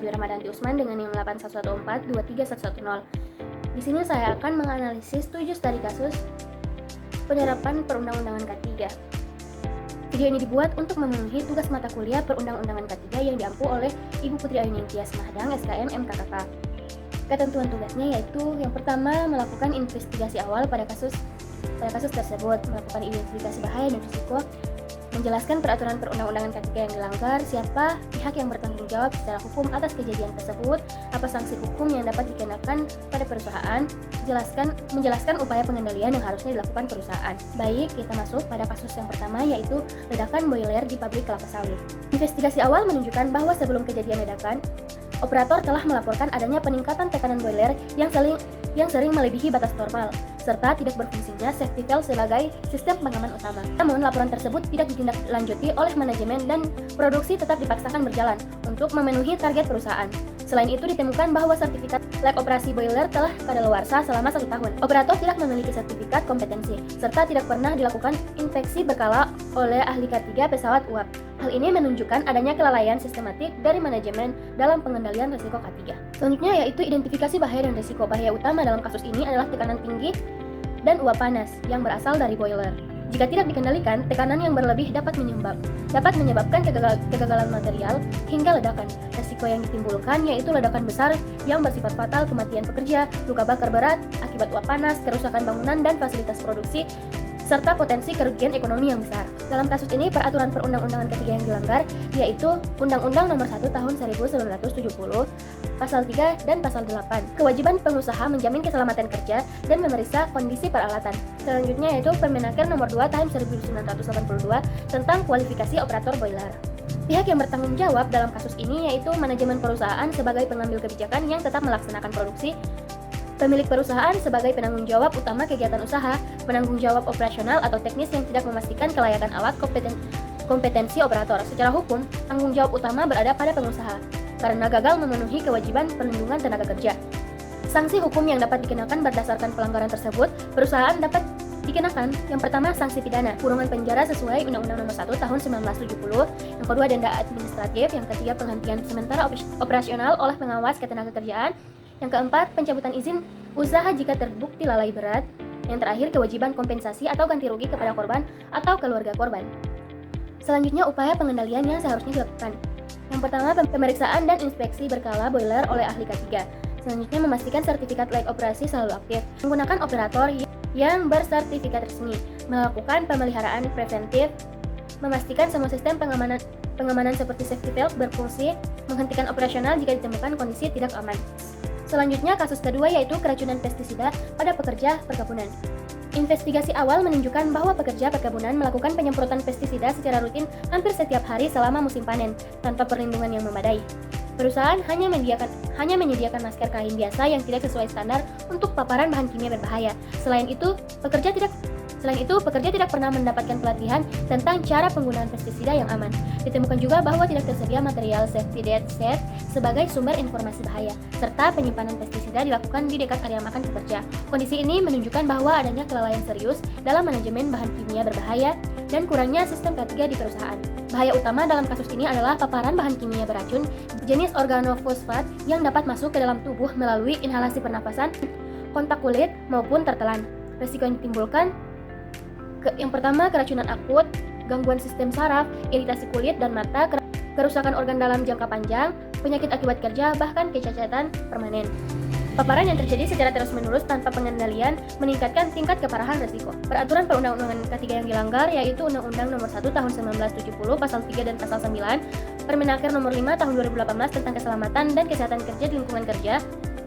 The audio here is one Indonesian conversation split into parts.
Dwi Ramadhanti Usman dengan NIM 811423110. Di sini saya akan menganalisis 7 studi kasus penerapan perundang-undangan K3. Video ini dibuat untuk memenuhi tugas mata kuliah perundang-undangan K3 yang diampu oleh Ibu Putri Ayuningsih Mahdang, SKM, MKKK. Ketentuan tugasnya yaitu yang pertama, melakukan investigasi awal pada kasus tersebut, melakukan identifikasi bahaya dan risiko, menjelaskan peraturan perundang-undangan K3 yang dilanggar, siapa pihak yang bertanggung jawab secara hukum atas kejadian tersebut, apa sanksi hukum yang dapat dikenakan pada perusahaan, menjelaskan upaya pengendalian yang harusnya dilakukan perusahaan. Baik, kita masuk pada kasus yang pertama, yaitu ledakan boiler di pabrik kelapa sawit. Investigasi awal menunjukkan bahwa sebelum kejadian ledakan, operator telah melaporkan adanya peningkatan tekanan boiler yang sering melebihi batas normal, serta tidak berfungsinya safety valve sebagai sistem pengaman utama. Namun, laporan tersebut tidak ditindaklanjuti oleh manajemen dan produksi tetap dipaksakan berjalan untuk memenuhi target perusahaan. Selain itu, ditemukan bahwa sertifikat layak operasi boiler telah kadaluarsa selama 1 tahun. Operator tidak memiliki sertifikat kompetensi, serta tidak pernah dilakukan inspeksi berkala oleh ahli K3 pesawat uap. Hal ini menunjukkan adanya kelalaian sistematik dari manajemen dalam pengendalian risiko K3. Selanjutnya yaitu identifikasi bahaya dan risiko. Bahaya utama dalam kasus ini adalah tekanan tinggi dan uap panas yang berasal dari boiler. Jika tidak dikendalikan, tekanan yang berlebih dapat menyebabkan kegagalan material hingga ledakan. Risiko yang ditimbulkan yaitu ledakan besar yang bersifat fatal, kematian pekerja, luka bakar berat akibat uap panas, kerusakan bangunan dan fasilitas produksi, serta potensi kerugian ekonomi yang besar. Dalam kasus ini, peraturan perundang-undangan K3 yang dilanggar yaitu Undang-Undang Nomor 1 Tahun 1970, Pasal 3 dan Pasal 8. Kewajiban pengusaha menjamin keselamatan kerja dan memeriksa kondisi peralatan. Selanjutnya yaitu Permenaker Nomor 2 Tahun 1982 tentang kualifikasi operator boiler. Pihak yang bertanggung jawab dalam kasus ini yaitu manajemen perusahaan sebagai pengambil kebijakan yang tetap melaksanakan produksi, pemilik perusahaan sebagai penanggung jawab utama kegiatan usaha, penanggung jawab operasional atau teknis yang tidak memastikan kelayakan alat, kompetensi operator. Secara hukum, tanggung jawab utama berada pada pengusaha karena gagal memenuhi kewajiban perlindungan tenaga kerja. Sanksi hukum yang dapat dikenakan berdasarkan pelanggaran tersebut, perusahaan dapat dikenakan yang pertama sanksi pidana, kurungan penjara sesuai Undang-Undang Nomor 1 Tahun 1970, yang kedua denda administratif, yang ketiga penghentian sementara operasional oleh pengawas ketenagakerjaan, yang keempat, pencabutan izin usaha jika terbukti lalai berat. Yang terakhir, kewajiban kompensasi atau ganti rugi kepada korban atau keluarga korban. Selanjutnya, upaya pengendalian yang seharusnya dilakukan. Yang pertama, pemeriksaan dan inspeksi berkala boiler oleh ahli K3. Selanjutnya, memastikan sertifikat layak operasi selalu aktif. Menggunakan operator yang bersertifikat resmi. Melakukan pemeliharaan preventif. Memastikan semua sistem pengamanan seperti safety valve berfungsi. Menghentikan operasional jika ditemukan kondisi tidak aman. Selanjutnya, kasus kedua yaitu keracunan pestisida pada pekerja perkebunan. Investigasi awal menunjukkan bahwa pekerja perkebunan melakukan penyemprotan pestisida secara rutin hampir setiap hari selama musim panen, tanpa perlindungan yang memadai. Perusahaan hanya menyediakan masker kain biasa yang tidak sesuai standar untuk paparan bahan kimia berbahaya. Selain itu, pekerja tidak pernah mendapatkan pelatihan tentang cara penggunaan pestisida yang aman. Ditemukan juga bahwa tidak tersedia material safety data set sebagai sumber informasi bahaya, serta penyimpanan pestisida dilakukan di dekat area makan pekerja. Kondisi ini menunjukkan bahwa adanya kelalaian serius dalam manajemen bahan kimia berbahaya dan kurangnya sistem K3 di perusahaan. Bahaya utama dalam kasus ini adalah paparan bahan kimia beracun jenis organofosfat yang dapat masuk ke dalam tubuh melalui inhalasi pernapasan, kontak kulit, maupun tertelan. Risiko yang ditimbulkan yang pertama, keracunan akut, gangguan sistem saraf, iritasi kulit dan mata, kerusakan organ dalam jangka panjang, penyakit akibat kerja, bahkan kecacatan permanen. Paparan yang terjadi secara terus-menerus tanpa pengendalian meningkatkan tingkat keparahan risiko. Peraturan perundang-undangan K3 yang dilanggar yaitu Undang-Undang Nomor 1 Tahun 1970, Pasal 3 dan Pasal 9, Permenaker Nomor 5 Tahun 2018 tentang keselamatan dan kesehatan kerja di lingkungan kerja.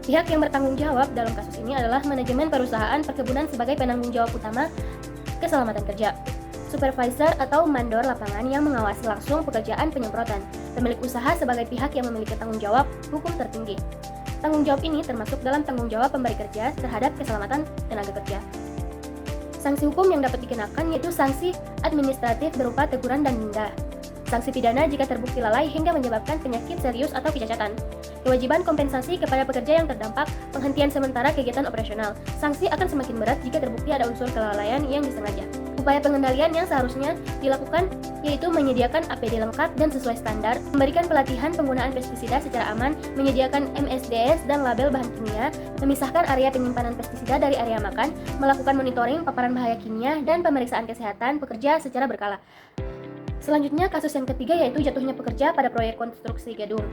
Pihak yang bertanggung jawab dalam kasus ini adalah manajemen perusahaan perkebunan sebagai penanggung jawab utama keselamatan kerja, supervisor atau mandor lapangan yang mengawasi langsung pekerjaan penyemprotan, pemilik usaha sebagai pihak yang memiliki tanggung jawab hukum tertinggi. Tanggung jawab ini termasuk dalam tanggung jawab pemberi kerja terhadap keselamatan tenaga kerja. Sanksi hukum yang dapat dikenakan yaitu sanksi administratif berupa teguran dan denda. Sanksi pidana jika terbukti lalai hingga menyebabkan penyakit serius atau kecacatan. Kewajiban kompensasi kepada pekerja yang terdampak penghentian sementara kegiatan operasional. Sanksi akan semakin berat jika terbukti ada unsur kelalaian yang disengaja. Upaya pengendalian yang seharusnya dilakukan yaitu menyediakan APD lengkap dan sesuai standar, memberikan pelatihan penggunaan pestisida secara aman, menyediakan MSDS dan label bahan kimia, memisahkan area penyimpanan pestisida dari area makan, melakukan monitoring paparan bahaya kimia, dan pemeriksaan kesehatan pekerja secara berkala. Selanjutnya, kasus yang ketiga yaitu jatuhnya pekerja pada proyek konstruksi gedung.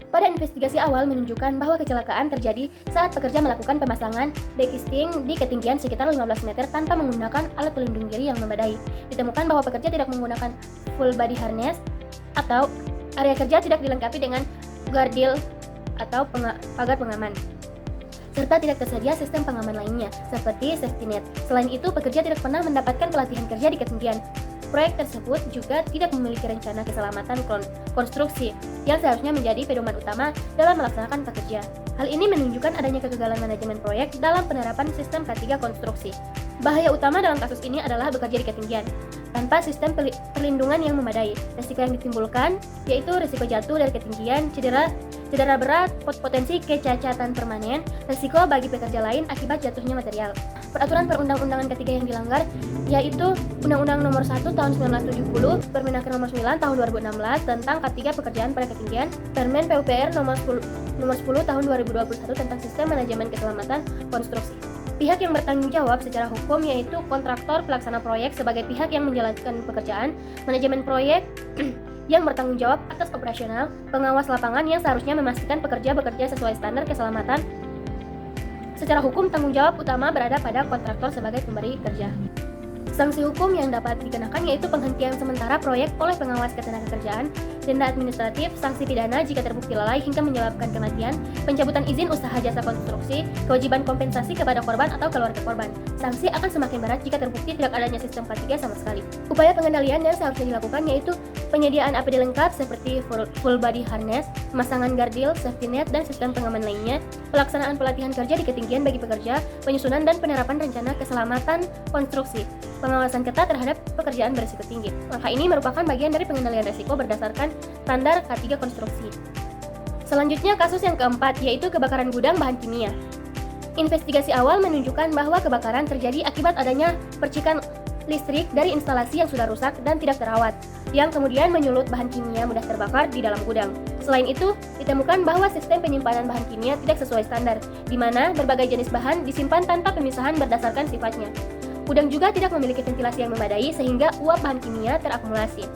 Pada investigasi awal menunjukkan bahwa kecelakaan terjadi saat pekerja melakukan pemasangan backisting di ketinggian sekitar 15 meter tanpa menggunakan alat pelindung diri yang memadai. Ditemukan bahwa pekerja tidak menggunakan full body harness atau area kerja tidak dilengkapi dengan guardrail atau pagar pengaman, serta tidak tersedia sistem pengaman lainnya seperti safety net. Selain itu, pekerja tidak pernah mendapatkan pelatihan kerja di ketinggian. Proyek tersebut juga tidak memiliki rencana keselamatan konstruksi yang seharusnya menjadi pedoman utama dalam melaksanakan pekerja. Hal ini menunjukkan adanya kegagalan manajemen proyek dalam penerapan sistem K3 konstruksi. Bahaya utama dalam kasus ini adalah bekerja di ketinggian tanpa sistem perlindungan yang memadai. Risiko yang ditimbulkan yaitu risiko jatuh dari ketinggian, cedera berat, potensi kecacatan permanen, risiko bagi pekerja lain akibat jatuhnya material. Peraturan perundang-undangan ketiga yang dilanggar yaitu Undang-Undang Nomor 1 Tahun 1970, Permenaker Nomor 9 Tahun 2016 tentang K3 pekerjaan pada ketinggian, Permen PUPR Nomor 10 Tahun 2021 tentang Sistem Manajemen Keselamatan Konstruksi. Pihak yang bertanggung jawab secara hukum yaitu kontraktor pelaksana proyek sebagai pihak yang menjalankan pekerjaan, manajemen proyek yang bertanggung jawab atas operasional, pengawas lapangan yang seharusnya memastikan pekerja bekerja sesuai standar keselamatan. Secara hukum, tanggung jawab utama berada pada kontraktor sebagai pemberi kerja. Sanksi hukum yang dapat dikenakan yaitu penghentian sementara proyek oleh pengawas ketenagakerjaan, denda administratif, sanksi pidana jika terbukti lalai hingga menyebabkan kematian, pencabutan izin usaha jasa konstruksi, kewajiban kompensasi kepada korban atau keluarga korban. Sanksi akan semakin berat jika terbukti tidak adanya sistem K3 sama sekali. Upaya pengendalian yang seharusnya dilakukan yaitu penyediaan APD lengkap seperti full body harness, pemasangan guardrail, safety net, dan sistem pengaman lainnya, pelaksanaan pelatihan kerja di ketinggian bagi pekerja, penyusunan dan penerapan rencana keselamatan konstruksi, pengawasan ketat terhadap pekerjaan berisiko tinggi. Langkah ini merupakan bagian dari pengendalian risiko berdasarkan standar K3 konstruksi. Selanjutnya, kasus yang keempat yaitu kebakaran gudang bahan kimia. Investigasi awal menunjukkan bahwa kebakaran terjadi akibat adanya percikan listrik dari instalasi yang sudah rusak dan tidak terawat, yang kemudian menyulut bahan kimia mudah terbakar di dalam gudang. Selain itu, ditemukan bahwa sistem penyimpanan bahan kimia tidak sesuai standar, di mana berbagai jenis bahan disimpan tanpa pemisahan berdasarkan sifatnya. Gudang juga tidak memiliki ventilasi yang memadai sehingga uap bahan kimia terakumulasi.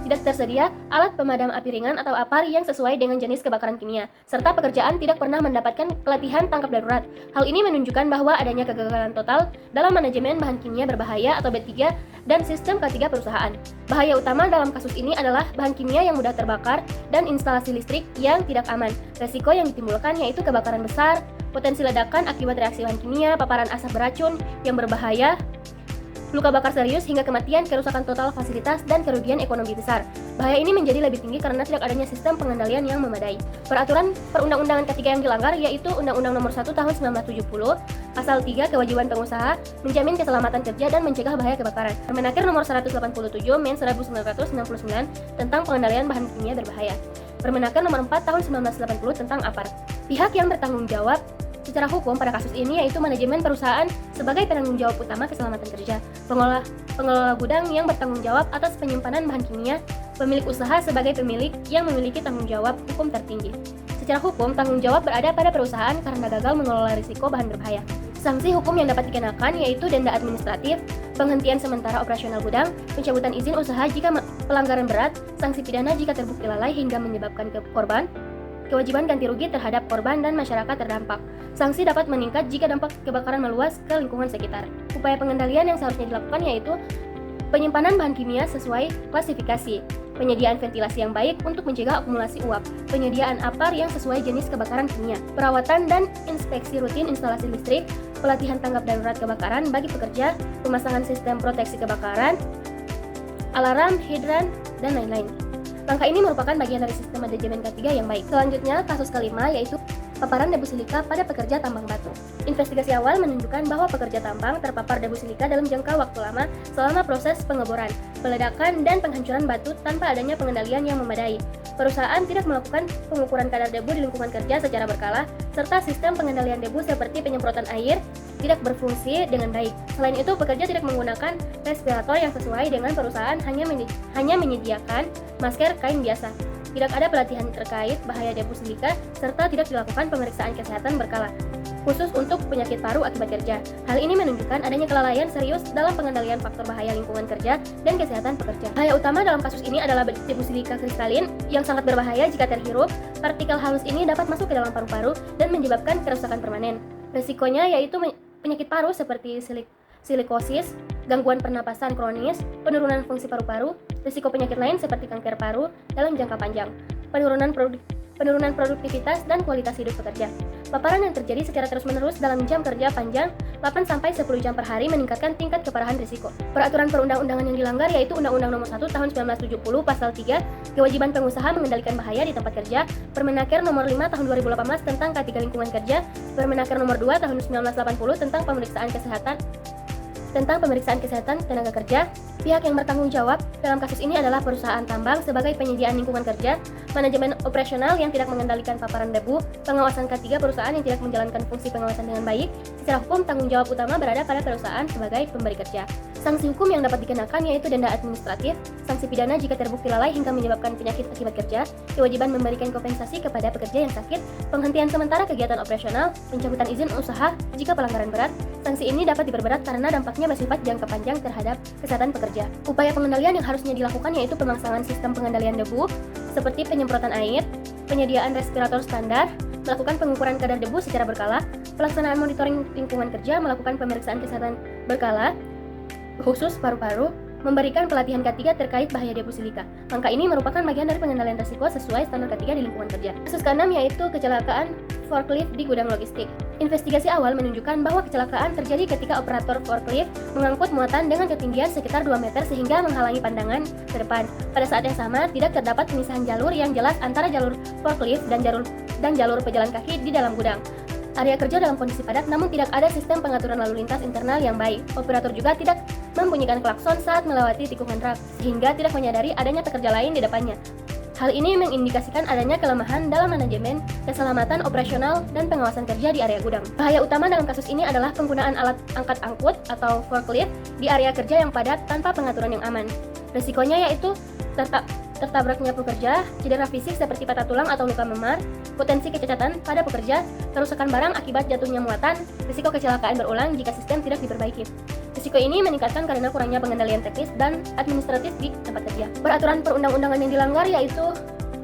Tidak tersedia alat pemadam api ringan atau APAR yang sesuai dengan jenis kebakaran kimia, serta pekerjaan tidak pernah mendapatkan pelatihan tangkap darurat. Hal ini menunjukkan bahwa adanya kegagalan total dalam manajemen bahan kimia berbahaya atau B3 dan sistem K3 perusahaan. Bahaya utama dalam kasus ini adalah bahan kimia yang mudah terbakar dan instalasi listrik yang tidak aman. Resiko yang ditimbulkan yaitu kebakaran besar, potensi ledakan akibat reaksi bahan kimia, paparan asap beracun yang berbahaya, luka bakar serius hingga kematian, kerusakan total fasilitas, dan kerugian ekonomi besar. Bahaya ini menjadi lebih tinggi karena tidak adanya sistem pengendalian yang memadai. Peraturan perundang-undangan ketiga yang dilanggar yaitu Undang-Undang Nomor 1 Tahun 1970, Pasal 3 Kewajiban pengusaha menjamin keselamatan kerja dan mencegah bahaya kebakaran. Permenaker Nomor 187 Men 1969 tentang pengendalian bahan kimia berbahaya. Permenaker Nomor 4 Tahun 1980 tentang APAR. Pihak yang bertanggung jawab secara hukum pada kasus ini yaitu manajemen perusahaan sebagai penanggung jawab utama keselamatan kerja, pengelola gudang yang bertanggung jawab atas penyimpanan bahan kimia, pemilik usaha sebagai pemilik yang memiliki tanggung jawab hukum tertinggi. Secara hukum, tanggung jawab berada pada perusahaan karena gagal mengelola risiko bahan berbahaya. Sanksi hukum yang dapat dikenakan yaitu denda administratif, penghentian sementara operasional gudang, pencabutan izin usaha jika pelanggaran berat, sanksi pidana jika terbukti lalai hingga menyebabkan korban, kewajiban ganti rugi terhadap korban dan masyarakat terdampak. Sanksi dapat meningkat jika dampak kebakaran meluas ke lingkungan sekitar. Upaya pengendalian yang seharusnya dilakukan yaitu penyimpanan bahan kimia sesuai klasifikasi, penyediaan ventilasi yang baik untuk mencegah akumulasi uap, penyediaan APAR yang sesuai jenis kebakaran kimia, perawatan dan inspeksi rutin instalasi listrik, pelatihan tanggap darurat kebakaran bagi pekerja, pemasangan sistem proteksi kebakaran, alarm, hidran, dan lain-lain. Langkah ini merupakan bagian dari sistem manajemen K3 yang baik. Selanjutnya, kasus kelima yaitu paparan debu silika pada pekerja tambang batu. Investigasi awal menunjukkan bahwa pekerja tambang terpapar debu silika dalam jangka waktu lama selama proses pengeboran, peledakan, dan penghancuran batu tanpa adanya pengendalian yang memadai. Perusahaan tidak melakukan pengukuran kadar debu di lingkungan kerja secara berkala, serta sistem pengendalian debu seperti penyemprotan air tidak berfungsi dengan baik. Selain itu, pekerja tidak menggunakan respirator yang sesuai dengan perusahaan hanya menyediakan masker kain biasa. Tidak ada pelatihan terkait bahaya debu silika, serta tidak dilakukan pemeriksaan kesehatan berkala, khusus untuk penyakit paru akibat kerja. Hal ini menunjukkan adanya kelalaian serius dalam pengendalian faktor bahaya lingkungan kerja dan kesehatan pekerja. Bahaya utama dalam kasus ini adalah debu silika kristalin yang sangat berbahaya jika terhirup. Partikel halus ini dapat masuk ke dalam paru-paru dan menyebabkan kerusakan permanen. Resikonya yaitu penyakit paru seperti silikosis, gangguan pernapasan kronis, penurunan fungsi paru-paru, risiko penyakit lain seperti kanker paru dalam jangka panjang, penurunan produktivitas dan kualitas hidup pekerja. Paparan yang terjadi secara terus-menerus dalam jam kerja panjang 8-10 jam per hari meningkatkan tingkat keparahan risiko. Peraturan perundang-undangan yang dilanggar yaitu Undang-Undang Nomor 1 Tahun 1970 Pasal 3, Kewajiban Pengusaha Mengendalikan Bahaya di Tempat Kerja, Permenaker Nomor 5 Tahun 2018 tentang K3 Lingkungan Kerja, Permenaker Nomor 2 Tahun 1980 tentang pemeriksaan kesehatan tenaga kerja. Pihak yang bertanggung jawab dalam kasus ini adalah perusahaan tambang sebagai penyediaan lingkungan kerja, manajemen operasional yang tidak mengendalikan paparan debu, pengawasan K3 perusahaan yang tidak menjalankan fungsi pengawasan dengan baik. Secara hukum, tanggung jawab utama berada pada perusahaan sebagai pemberi kerja. Sanksi hukum yang dapat dikenakan yaitu denda administratif, sanksi pidana jika terbukti lalai hingga menyebabkan penyakit akibat kerja, kewajiban memberikan kompensasi kepada pekerja yang sakit, penghentian sementara kegiatan operasional, pencabutan izin usaha jika pelanggaran berat. Sanksi ini dapat diperberat karena dampaknya bersifat jangka panjang terhadap kesehatan pekerja. Upaya pengendalian yang harusnya dilakukan yaitu pemaksanaan sistem pengendalian debu seperti penyemprotan air, penyediaan respirator standar, melakukan pengukuran kadar debu secara berkala, pelaksanaan monitoring lingkungan kerja, melakukan pemeriksaan kesehatan berkala khusus paru-paru, memberikan pelatihan K3 terkait bahaya debu silika. Langkah ini merupakan bagian dari pengendalian risiko sesuai standar K3 di lingkungan kerja. Kasus ke-6 yaitu kecelakaan forklift di gudang logistik. Investigasi awal menunjukkan bahwa kecelakaan terjadi ketika operator forklift mengangkut muatan dengan ketinggian sekitar 2 meter sehingga menghalangi pandangan ke depan. Pada saat yang sama, tidak terdapat pemisahan jalur yang jelas antara jalur forklift dan jalur pejalan kaki di dalam gudang. Area kerja dalam kondisi padat, namun tidak ada sistem pengaturan lalu lintas internal yang baik. Operator juga tidak membunyikan klakson saat melewati tikungan rak, sehingga tidak menyadari adanya pekerja lain di depannya. Hal ini mengindikasikan adanya kelemahan dalam manajemen, keselamatan operasional, dan pengawasan kerja di area gudang. Bahaya utama dalam kasus ini adalah penggunaan alat angkat angkut atau forklift di area kerja yang padat tanpa pengaturan yang aman. Risikonya yaitu tertabraknya pekerja, cedera fisik seperti patah tulang atau luka memar, potensi kecacatan pada pekerja, kerusakan barang akibat jatuhnya muatan, risiko kecelakaan berulang jika sistem tidak diperbaiki. Risiko ini meningkatkan karena kurangnya pengendalian teknis dan administratif di tempat kerja. Peraturan perundang-undangan yang dilanggar yaitu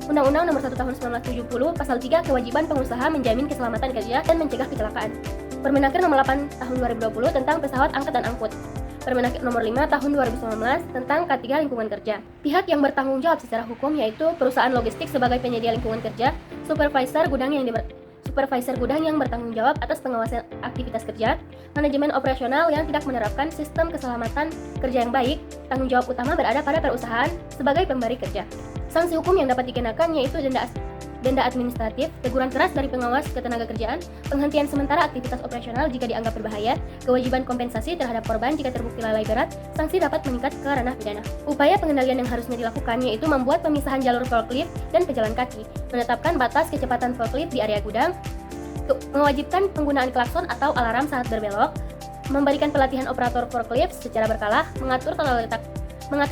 Undang-Undang Nomor 1 Tahun 1970 Pasal 3 Kewajiban Pengusaha Menjamin Keselamatan Kerja dan Mencegah Kecelakaan, Permenaker Nomor 8 Tahun 2020 tentang Pesawat Angkat dan Angkut, Permenaker Nomor 5 Tahun 2019 tentang K3 Lingkungan Kerja. Pihak yang bertanggung jawab secara hukum yaitu perusahaan logistik sebagai penyedia lingkungan kerja, supervisor gudang yang bertanggung jawab atas pengawasan aktivitas kerja, manajemen operasional yang tidak menerapkan sistem keselamatan kerja yang baik. Tanggung jawab utama berada pada perusahaan sebagai pemberi kerja. Sanksi hukum yang dapat dikenakan yaitu denda administratif, teguran keras dari pengawas ketenagakerjaan, penghentian sementara aktivitas operasional jika dianggap berbahaya, kewajiban kompensasi terhadap korban jika terbukti lalai berat, sanksi dapat meningkat ke ranah pidana. Upaya pengendalian yang harusnya dilakukan yaitu membuat pemisahan jalur forklift dan pejalan kaki, menetapkan batas kecepatan forklift di area gudang, mewajibkan penggunaan klakson atau alarm saat berbelok, memberikan pelatihan operator forklift secara berkala, mengatur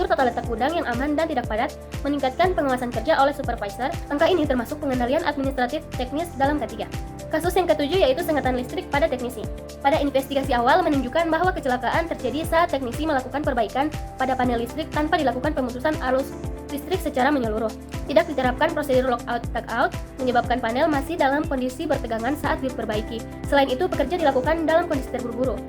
tata letak gudang yang aman dan tidak padat, meningkatkan pengawasan kerja oleh supervisor. Angka ini termasuk pengendalian administratif teknis dalam K3. Kasus yang ketujuh yaitu sengatan listrik pada teknisi. Pada investigasi awal menunjukkan bahwa kecelakaan terjadi saat teknisi melakukan perbaikan pada panel listrik tanpa dilakukan pemutusan arus listrik secara menyeluruh. Tidak diterapkan prosedur lockout-tagout, menyebabkan panel masih dalam kondisi bertegangan saat diperbaiki. Selain itu, pekerja dilakukan dalam kondisi terburu-buru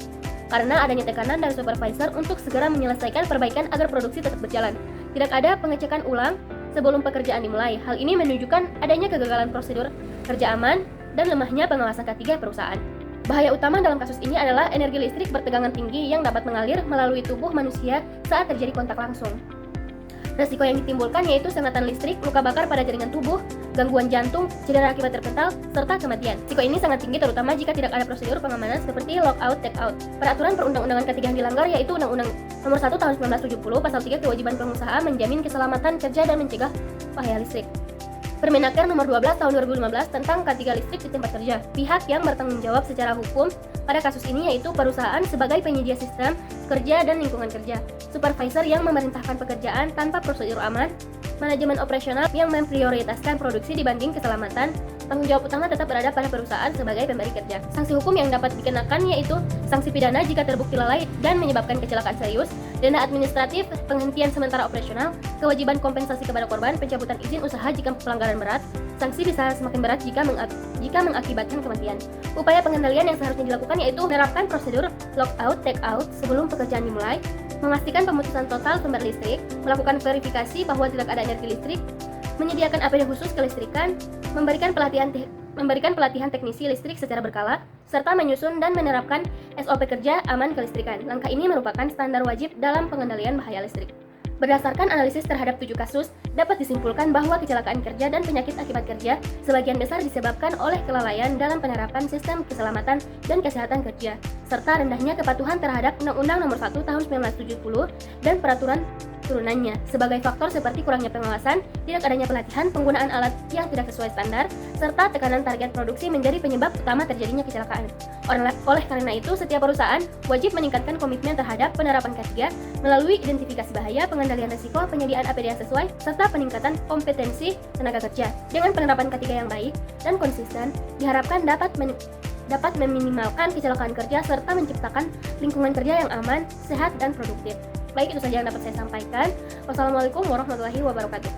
karena adanya tekanan dari supervisor untuk segera menyelesaikan perbaikan agar produksi tetap berjalan. Tidak ada pengecekan ulang sebelum pekerjaan dimulai. Hal ini menunjukkan adanya kegagalan prosedur kerja aman dan lemahnya pengawasan K3 perusahaan. Bahaya utama dalam kasus ini adalah energi listrik bertegangan tinggi yang dapat mengalir melalui tubuh manusia saat terjadi kontak langsung. Resiko yang ditimbulkan yaitu sengatan listrik, luka bakar pada jaringan tubuh, gangguan jantung, cedera akibat terpental, serta kematian. Risiko ini sangat tinggi terutama jika tidak ada prosedur pengamanan seperti lockout take-out. Peraturan perundang-undangan ketiga yang dilanggar yaitu Undang-Undang Nomor 1 Tahun 1970 Pasal 3 Kewajiban Pengusaha menjamin keselamatan kerja dan mencegah bahaya listrik. Permenaker Nomor 12 Tahun 2015 tentang K3 listrik di tempat kerja. Pihak yang bertanggung jawab secara hukum pada kasus ini yaitu perusahaan sebagai penyedia sistem kerja dan lingkungan kerja, supervisor yang memerintahkan pekerjaan tanpa prosedur aman, manajemen operasional yang memprioritaskan produksi dibanding keselamatan. Tanggung jawab utama tetap berada pada perusahaan sebagai pemberi kerja. Sanksi hukum yang dapat dikenakan yaitu sanksi pidana jika terbukti lalai dan menyebabkan kecelakaan serius, denda administratif, penghentian sementara operasional, kewajiban kompensasi kepada korban, pencabutan izin usaha jika pelanggaran berat. Sanksi bisa semakin berat jika mengakibatkan kematian. Upaya pengendalian yang seharusnya dilakukan yaitu menerapkan prosedur lockout take-out sebelum pekerjaan dimulai, memastikan pemutusan total sumber listrik, melakukan verifikasi bahwa tidak ada energi listrik, menyediakan APD khusus kelistrikan, memberikan pelatihan teknisi listrik secara berkala, serta menyusun dan menerapkan SOP kerja aman kelistrikan. Langkah ini merupakan standar wajib dalam pengendalian bahaya listrik. Berdasarkan analisis terhadap 7 kasus, dapat disimpulkan bahwa kecelakaan kerja dan penyakit akibat kerja sebagian besar disebabkan oleh kelalaian dalam penerapan sistem keselamatan dan kesehatan kerja, serta rendahnya kepatuhan terhadap Undang-Undang Nomor 1 Tahun 1970 dan peraturan turunannya. Sebagai faktor seperti kurangnya pengawasan, tidak adanya pelatihan, penggunaan alat yang tidak sesuai standar, serta tekanan target produksi menjadi penyebab utama terjadinya kecelakaan. Oleh karena itu, setiap perusahaan wajib meningkatkan komitmen terhadap penerapan K3 melalui identifikasi bahaya, pengendalian risiko, penyediaan APD yang sesuai, serta peningkatan kompetensi tenaga kerja. Dengan penerapan K3 yang baik dan konsisten, diharapkan dapat meminimalkan kecelakaan kerja serta menciptakan lingkungan kerja yang aman, sehat, dan produktif. Baik, itu saja yang dapat saya sampaikan. Wassalamualaikum warahmatullahi wabarakatuh.